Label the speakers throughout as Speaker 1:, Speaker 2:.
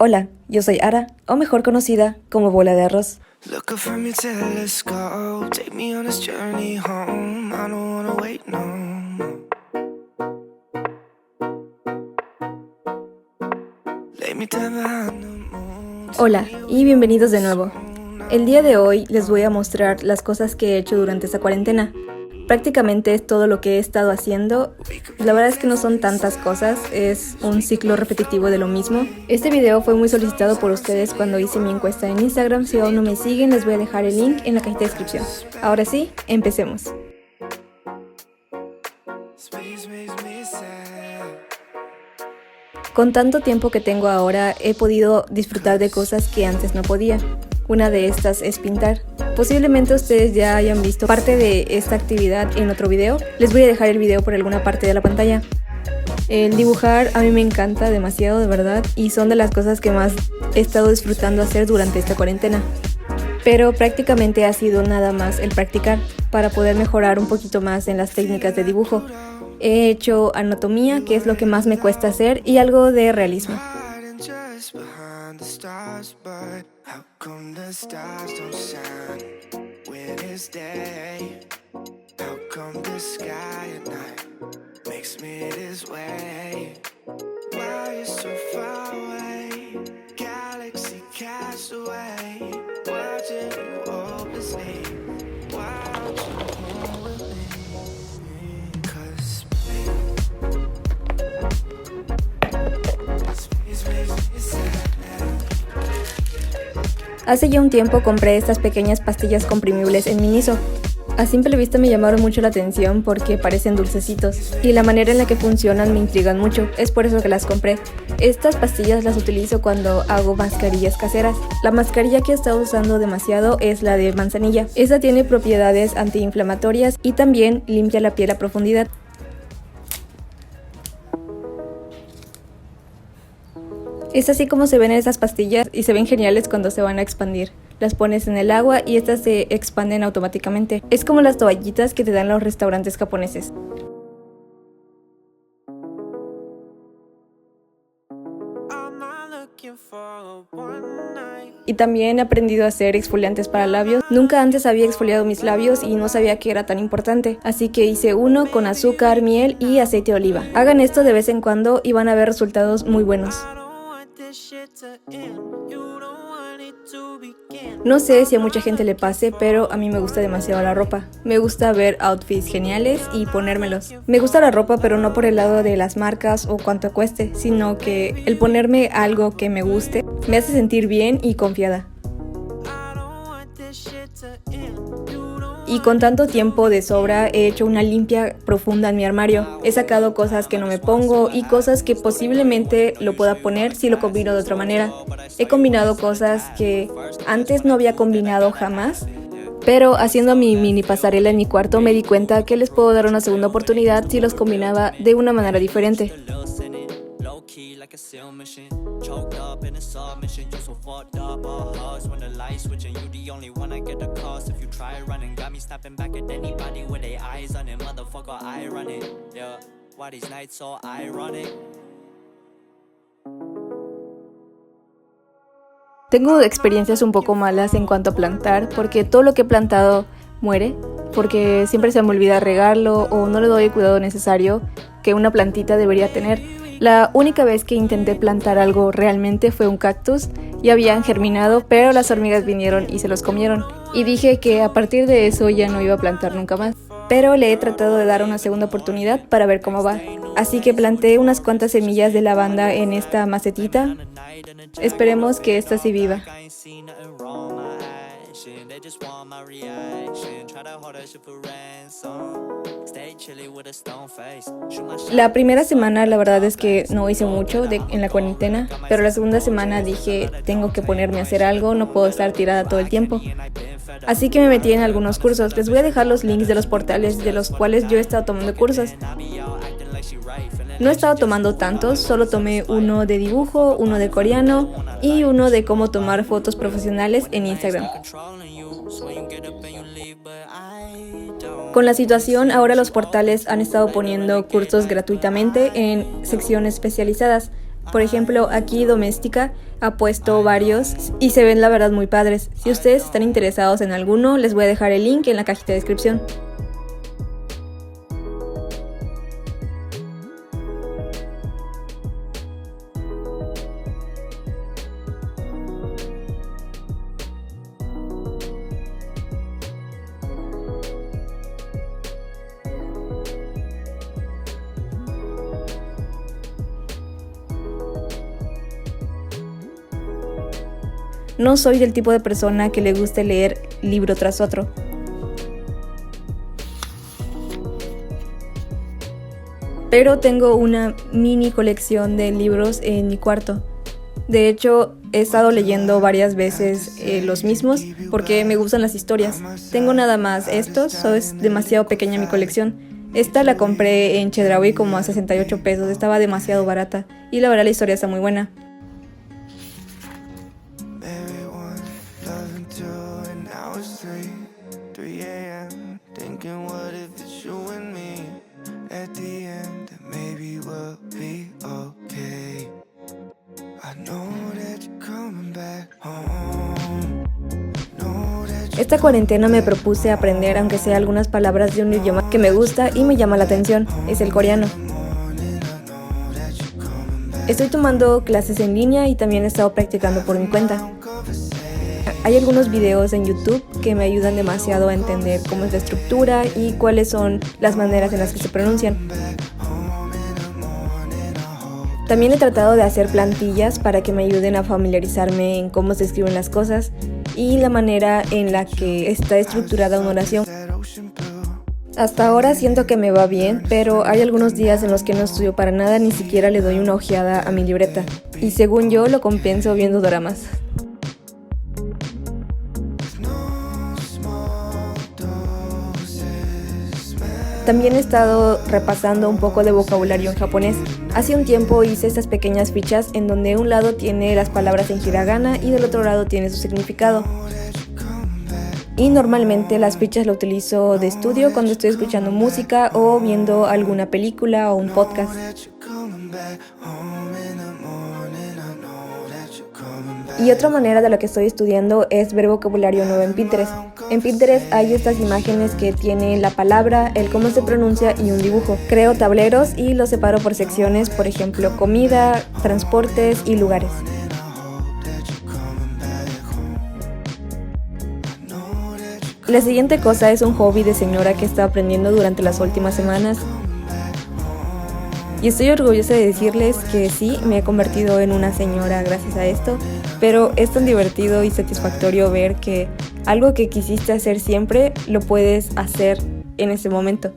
Speaker 1: Hola, yo soy Ara, o mejor conocida como Bola de Arroz.
Speaker 2: Look up from your telescope, take me on this journey home. I don't wanna wait no more. Lay me down behind the moon.
Speaker 1: Hola y bienvenidos de nuevo. El día de hoy les voy a mostrar las cosas que he hecho durante esta cuarentena. Prácticamente es todo lo que he estado haciendo. La verdad es que no son tantas cosas, es un ciclo repetitivo de lo mismo. Este video fue muy solicitado por ustedes cuando hice mi encuesta en Instagram. Si aún no me siguen, les voy a dejar el link en la cajita de descripción. Ahora sí, empecemos.
Speaker 2: Space makes me sad.
Speaker 1: Con tanto tiempo que tengo ahora, he podido disfrutar de cosas que antes no podía. Una de estas es pintar. Posiblemente ustedes ya hayan visto parte de esta actividad en otro video. Les voy a dejar el video por alguna parte de la pantalla. El dibujar a mí me encanta demasiado, de verdad, y son de las cosas que más he estado disfrutando hacer durante esta cuarentena. Pero prácticamente ha sido nada más el practicar para poder mejorar un poquito más en las técnicas de dibujo. He hecho anatomía, que es lo que más me cuesta hacer, y algo de realismo.
Speaker 2: Hiding just behind the stars, but how come the stars don't shine when it's day? How come the sky at night makes me this way? Why you so far away? Galaxy cast away, watching you hopelessly. Why don't you come with me? 'Cause space makes me sad.
Speaker 1: Hace ya un tiempo compré estas pequeñas pastillas comprimibles en Miniso. A simple vista me llamaron mucho la atención porque parecen dulcecitos y la manera en la que funcionan me intrigan mucho, es por eso que las compré. Estas pastillas las utilizo cuando hago mascarillas caseras. La mascarilla que he estado usando demasiado es la de manzanilla. Esta tiene propiedades antiinflamatorias y también limpia la piel a profundidad. Es así como se ven estas pastillas y se ven geniales cuando se van a expandir. Las pones en el agua y estas se expanden automáticamente. Es como las toallitas que te dan los restaurantes japoneses.
Speaker 2: I'm not looking for one night.
Speaker 1: Y también he aprendido a hacer exfoliantes para labios. Nunca antes había exfoliado mis labios y no sabía que era tan importante. Así que hice uno con azúcar, miel y aceite de oliva. Hagan esto de vez en cuando y van a ver resultados muy buenos.
Speaker 2: I don't want this shit to end. You don't want it to begin.
Speaker 1: No sé si a mucha gente le pase, pero a mí me gusta demasiado la ropa. Me gusta ver outfits geniales y ponérmelos. Me gusta la ropa, pero no por el lado de las marcas o cuánto cueste, sino que el ponerme algo que me guste me hace sentir bien y confiada.
Speaker 2: I don't want this shit to end. You don't
Speaker 1: Y con tanto tiempo de sobra he hecho una limpia profunda en mi armario. He sacado cosas que no me pongo y cosas que posiblemente lo pueda poner si lo combino de otra manera. He combinado cosas que antes no había combinado jamás, pero haciendo mi mini pasarela en mi cuarto me di cuenta que les puedo dar una segunda oportunidad si los combinaba de una manera diferente.
Speaker 3: Low key like a seal mission. Choked up in a submission. You so fucked up. All hugs when the lights switching. You the only one I get the cost. If you try running, got me snapping back at anybody with their eyes on it. Motherfucker, I run it. Yeah. Why these nights so ironic?
Speaker 1: Tengo experiencias un poco malas en cuanto a plantar, porque todo lo que he plantado muere, porque siempre se me olvida regarlo o no le doy el cuidado necesario que una plantita debería tener. La única vez que intenté plantar algo realmente fue un cactus y habían germinado, pero las hormigas vinieron y se los comieron. Y dije que a partir de eso ya no iba a plantar nunca más. Pero le he tratado de dar una segunda oportunidad para ver cómo va. Así que planté unas cuantas semillas de lavanda en esta macetita. Esperemos que esta sí viva.
Speaker 3: I ain't seen nothing wrong my action. They just want my reaction. Try to hold that shit for ransom. Stay chilly with a stone face. Shoot my shot.
Speaker 1: La primera semana la verdad es que no hice mucho en la cuarentena, pero la segunda semana dije tengo que ponerme a hacer algo, no puedo estar tirada todo el tiempo. Así que me metí en algunos cursos. Les voy a dejar los links de los portales de los cuales yo he estado tomando cursos. No he estado tomando tantos, solo tomé uno de dibujo, uno de coreano y uno de cómo tomar fotos profesionales en Instagram.
Speaker 3: Controlling you. So you get up and you leave, but I don't.
Speaker 1: Con la situación, ahora los portales han estado poniendo cursos gratuitamente en secciones especializadas. Por ejemplo, aquí Doméstica ha puesto varios y se ven la verdad muy padres. Si ustedes están interesados en alguno, les voy a dejar el link en la cajita de descripción. No soy del tipo de persona que le guste leer libro tras otro. Pero tengo una mini colección de libros en mi cuarto. De hecho, he estado leyendo varias veces los mismos porque me gustan las historias. Tengo nada más estos, es demasiado pequeña mi colección. Esta la compré en Chedraui como a 68 pesos, estaba demasiado barata y la verdad la historia está muy buena. Esta cuarentena me propuse aprender aunque sea algunas palabras de un idioma que me gusta y me llama la atención, es el coreano. Estoy tomando clases en línea y también he estado practicando por mi cuenta. Hay algunos videos en YouTube que me ayudan demasiado a entender cómo es la estructura y cuáles son las maneras en las que se pronuncian. También he tratado de hacer plantillas para que me ayuden a familiarizarme en cómo se escriben las cosas y la manera en la que está estructurada una oración. Hasta ahora siento que me va bien, pero hay algunos días en los que no estudio para nada, ni siquiera le doy una ojeada a mi libreta. Y según yo lo compenso viendo doramas. También he estado repasando un poco de vocabulario en japonés. Hace un tiempo hice estas pequeñas fichas en donde un lado tiene las palabras en hiragana y del otro lado tiene su significado. Y normalmente las fichas las utilizo de estudio cuando estoy escuchando música o viendo alguna película o un podcast. Y otra manera de la que estoy estudiando es ver vocabulario nuevo en Pinterest. En Pinterest hay estas imágenes que tienen la palabra, el cómo se pronuncia y un dibujo. Creo tableros y los separo por secciones, por ejemplo, comida, transportes y lugares. La siguiente cosa es un hobby de señora que he estado aprendiendo durante las últimas semanas. Y estoy orgullosa de decirles que sí, me he convertido en una señora gracias a esto, pero es tan divertido y satisfactorio ver que algo que quisiste hacer siempre lo puedes hacer en ese momento.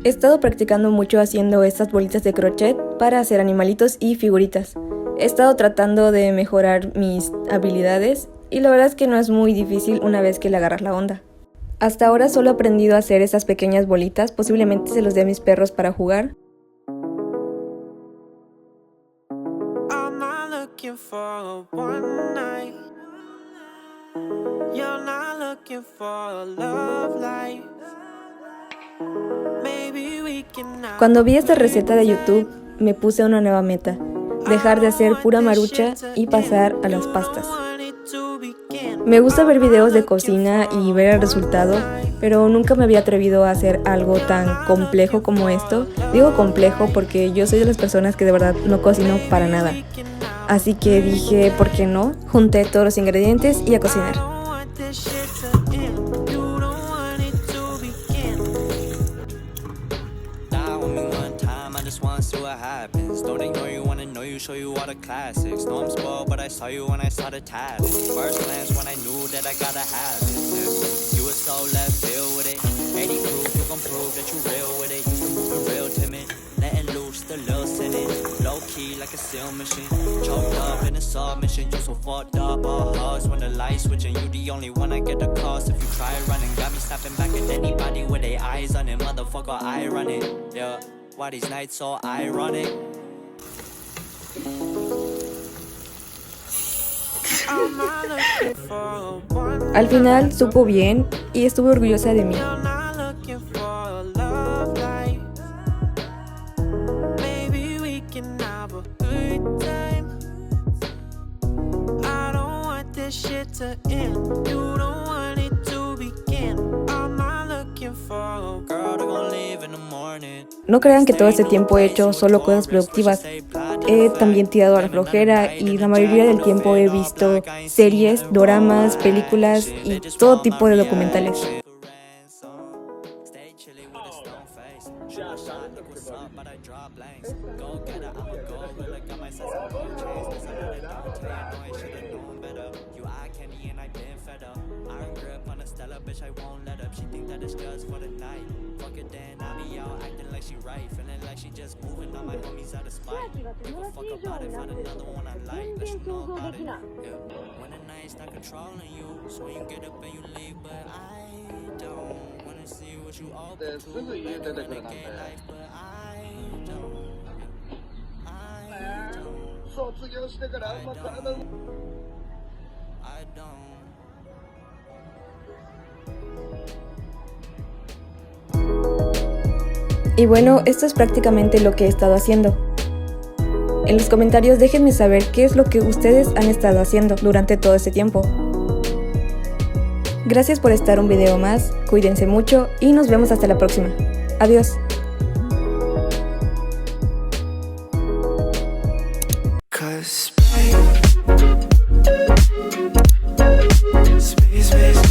Speaker 1: He estado practicando mucho haciendo estas bolitas de crochet para hacer animalitos y figuritas. He estado tratando de mejorar mis habilidades y la verdad es que no es muy difícil una vez que le agarras la onda. Hasta ahora solo he aprendido a hacer estas pequeñas bolitas, posiblemente se los dé a mis perros para jugar. Cuando vi esta receta de YouTube, me puse una nueva meta: dejar de hacer pura marucha y pasar a las pastas. Me gusta ver videos de cocina y ver el resultado, pero nunca me había atrevido a hacer algo tan complejo como esto. Digo complejo porque yo soy de las personas que de verdad no cocino para nada. Así que dije, ¿por qué no? Junté todos los ingredientes y a cocinar.
Speaker 3: Don't ignore you, wanna know you, show you all the classics. No, I'm spoiled, but I saw you when I saw the tab. First glance when I knew that I gotta have it. Yeah. You were so left field with it. Any proof, you gon' prove that you real with it. Used to moving real timid, letting loose the little sinning. Low key like a seal machine. Choked up in a submission, you so fucked up. All hugs when the light switching. You the only one I get the cost. If you try running, got me snapping back at anybody with their eyes on it. Motherfucker, I run it. Yeah. Why these nights so ironic?
Speaker 1: Al final supo bien y estuve orgullosa de mí. No crean que todo este tiempo he hecho solo cosas productivas. He también tirado a la flojera y la mayoría del tiempo he visto series, doramas, películas y todo tipo de documentales.
Speaker 3: Bitch, I won't let up. She think that it's just for the night. Fuck it, then I be out acting like she right, feeling like she just moving on my homies out of spite. Give a fuck about it, find another one I like. Let you know about it. Yeah. When the night's not controlling you, so you get up and you leave, but I don't wanna see what you open to. Like the renegade life, but I don't. I don't.
Speaker 1: Y bueno, esto es prácticamente lo que he estado haciendo. En los comentarios déjenme saber qué es lo que ustedes han estado haciendo durante todo este tiempo. Gracias por estar un video más, cuídense mucho y nos vemos hasta la próxima. Adiós.
Speaker 2: Space,